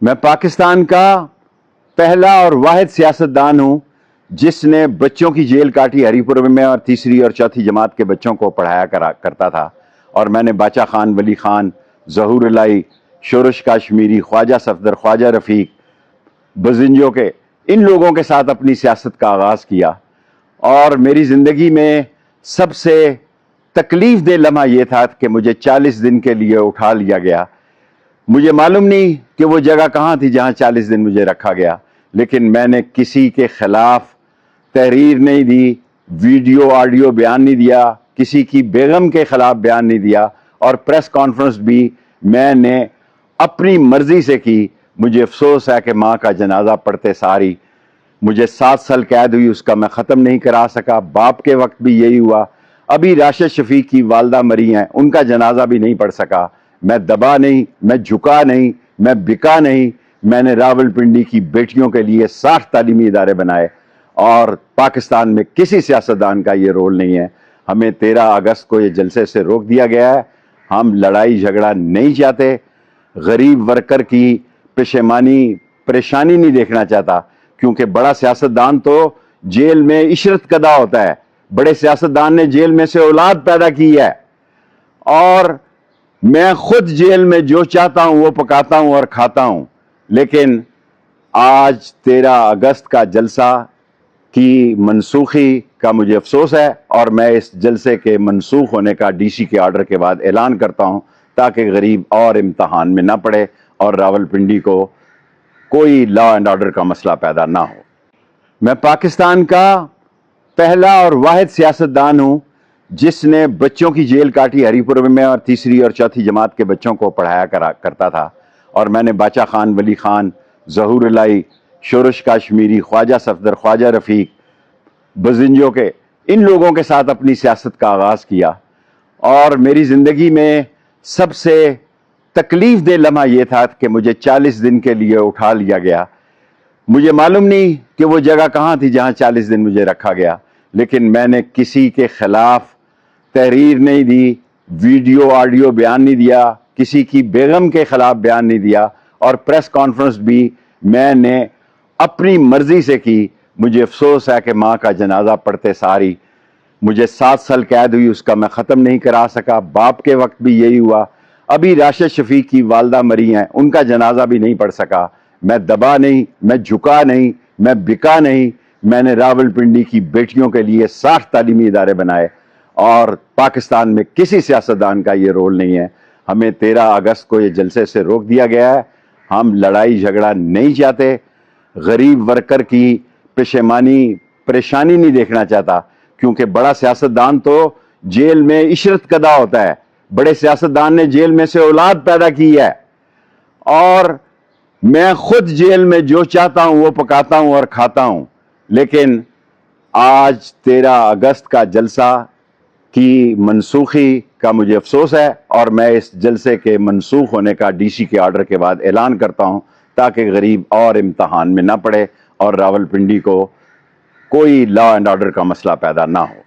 میں پاکستان کا پہلا اور واحد سیاستدان ہوں جس نے بچوں کی جیل کاٹی ہری پور میں اور تیسری اور چوتھی جماعت کے بچوں کو پڑھایا کرتا تھا، اور میں نے باچا خان، ولی خان، ظہور الہی، شورش کاشمیری، خواجہ صفدر، خواجہ رفیق، بزنجو کے ان لوگوں کے ساتھ اپنی سیاست کا آغاز کیا۔ اور میری زندگی میں سب سے تکلیف دہ لمحہ یہ تھا کہ مجھے 40 دن کے لیے اٹھا لیا گیا۔ مجھے معلوم نہیں کہ وہ جگہ کہاں تھی جہاں 40 دن مجھے رکھا گیا، لیکن میں نے کسی کے خلاف تحریر نہیں دی، ویڈیو آڈیو بیان نہیں دیا، کسی کی بیگم کے خلاف بیان نہیں دیا، اور پریس کانفرنس بھی میں نے اپنی مرضی سے کی۔ مجھے افسوس ہے کہ ماں کا جنازہ پڑھتے ساری مجھے 7 سال قید ہوئی، اس کا میں ختم نہیں کرا سکا۔ باپ کے وقت بھی یہی ہوا۔ ابھی راشد شفیق کی والدہ مری ہیں، ان کا جنازہ بھی نہیں پڑھ سکا۔ میں دبا نہیں، میں جھکا نہیں، میں بکا نہیں۔ میں نے راولپنڈی کی بیٹیوں کے لیے 60 تعلیمی ادارے بنائے، اور پاکستان میں کسی سیاستدان کا یہ رول نہیں ہے۔ ہمیں 13 اگست کو یہ جلسے سے روک دیا گیا ہے۔ ہم لڑائی جھگڑا نہیں چاہتے، غریب ورکر کی پریشانی نہیں دیکھنا چاہتا، کیونکہ بڑا سیاستدان تو جیل میں عشرت قدا ہوتا ہے۔ بڑے سیاستدان نے جیل میں سے اولاد پیدا کی ہے، اور میں خود جیل میں جو چاہتا ہوں وہ پکاتا ہوں اور کھاتا ہوں۔ لیکن آج 13 اگست کا جلسہ کی منسوخی کا مجھے افسوس ہے، اور میں اس جلسے کے منسوخ ہونے کا ڈی سی کے آرڈر کے بعد اعلان کرتا ہوں، تاکہ غریب اور امتحان میں نہ پڑے اور راولپنڈی کو کوئی لا اینڈ آرڈر کا مسئلہ پیدا نہ ہو۔ میں پاکستان کا پہلا اور واحد سیاستدان ہوں جس نے بچوں کی جیل کاٹی ہری پور میں اور تیسری اور چوتھی جماعت کے بچوں کو پڑھایا کرتا تھا، اور میں نے باچا خان، ولی خان، ظہور الہی، شورش کاشمیری، خواجہ صفدر، خواجہ رفیق، بزنجو کے ان لوگوں کے ساتھ اپنی سیاست کا آغاز کیا۔ اور میری زندگی میں سب سے تکلیف دہ لمحہ یہ تھا کہ مجھے 40 دن کے لیے اٹھا لیا گیا۔ مجھے معلوم نہیں کہ وہ جگہ کہاں تھی جہاں 40 دن مجھے رکھا گیا، لیکن میں نے کسی کے خلاف تحریر نہیں دی، ویڈیو آڈیو بیان نہیں دیا، کسی کی بیگم کے خلاف بیان نہیں دیا، اور پریس کانفرنس بھی میں نے اپنی مرضی سے کی۔ مجھے افسوس ہے کہ ماں کا جنازہ پڑھتے ساری مجھے 7 سال قید ہوئی، اس کا میں ختم نہیں کرا سکا۔ باپ کے وقت بھی یہی ہوا۔ ابھی راشد شفیق کی والدہ مری ہیں، ان کا جنازہ بھی نہیں پڑھ سکا۔ میں دبا نہیں، میں جھکا نہیں، میں بکا نہیں۔ میں نے راولپنڈی کی بیٹیوں کے لیے 60 تعلیمی ادارے بنائے، اور پاکستان میں کسی سیاستدان کا یہ رول نہیں ہے۔ ہمیں 13 اگست کو یہ جلسے سے روک دیا گیا ہے۔ ہم لڑائی جھگڑا نہیں چاہتے، غریب ورکر کی پریشانی نہیں دیکھنا چاہتا، کیونکہ بڑا سیاستدان تو جیل میں عشرت قدا ہوتا ہے۔ بڑے سیاستدان نے جیل میں سے اولاد پیدا کی ہے، اور میں خود جیل میں جو چاہتا ہوں وہ پکاتا ہوں اور کھاتا ہوں۔ لیکن آج 13 اگست کا جلسہ کی منسوخی کا مجھے افسوس ہے، اور میں اس جلسے کے منسوخ ہونے کا ڈی سی کے آرڈر کے بعد اعلان کرتا ہوں، تاکہ غریب اور امتحان میں نہ پڑے اور راولپنڈی کو کوئی لا اینڈ آرڈر کا مسئلہ پیدا نہ ہو۔